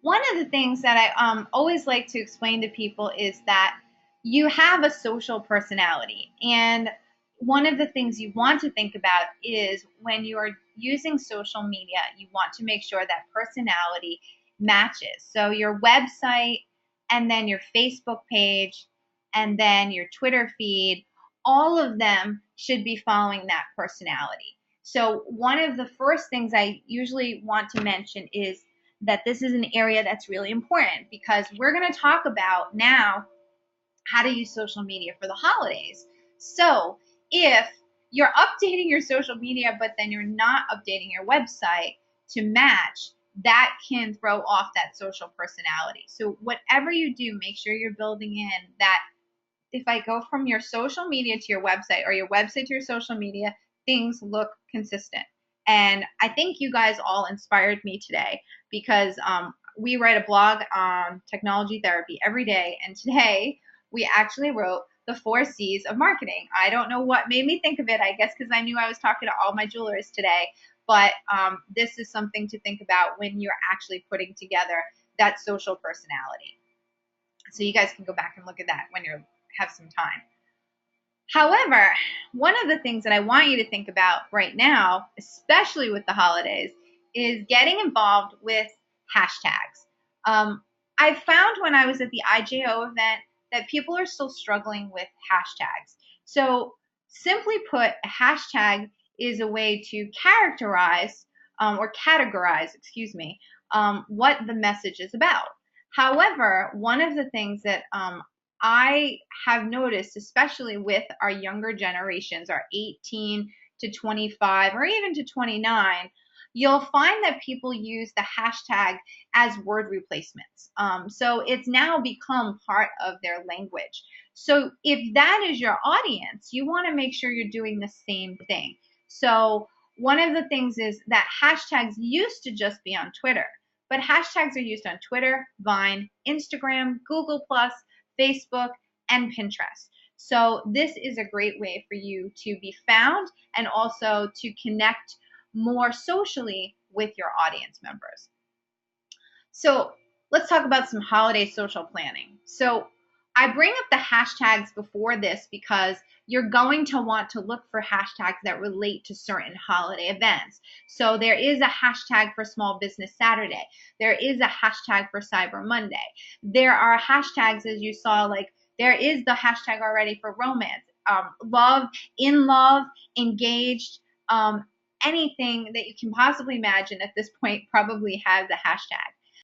one of the things that I always like to explain to people is that you have a social personality. And one of the things you want to think about is when you are using social media, you want to make sure that personality matches. So your website and then your Facebook page and then your Twitter feed, all of them should be following that personality. So one of the first things I usually want to mention is that this is an area that's really important because we're going to talk about now how to use social media for the holidays. So if you're updating your social media, but then you're not updating your website to match, that can throw off that social personality. So whatever you do, make sure you're building in that if I go from your social media to your website or your website to your social media, things look consistent. And I think you guys all inspired me today because we write a blog on technology therapy every day. And today we actually wrote the 4 C's of marketing. I don't know what made me think of it, I guess because I knew I was talking to all my jewelers today. But this is something to think about when you're actually putting together that social personality. So you guys can go back and look at that when you have some time. However, one of the things that I want you to think about right now, especially with the holidays, is getting involved with hashtags. I found when I was at the IJO event that people are still struggling with hashtags. So simply put, a hashtag is a way to characterize or categorize, what the message is about. However, one of the things that I have noticed, especially with our younger generations, our 18 to 25 or even to 29, you'll find that people use the hashtag as word replacements. So it's now become part of their language. So if that is your audience, you want to make sure you're doing the same thing. So one of the things is that hashtags used to just be on Twitter, but hashtags are used on Twitter, Vine, Instagram, Google Plus, Facebook, and Pinterest. So this is a great way for you to be found and also to connect more socially with your audience members. So let's talk about some holiday social planning. So I bring up the hashtags before this because you're going to want to look for hashtags that relate to certain holiday events. So there is a hashtag for Small Business Saturday. There is a hashtag for Cyber Monday. There are hashtags, as you saw, like there is the hashtag already for romance, love, engaged, anything that you can possibly imagine at this point probably has a hashtag.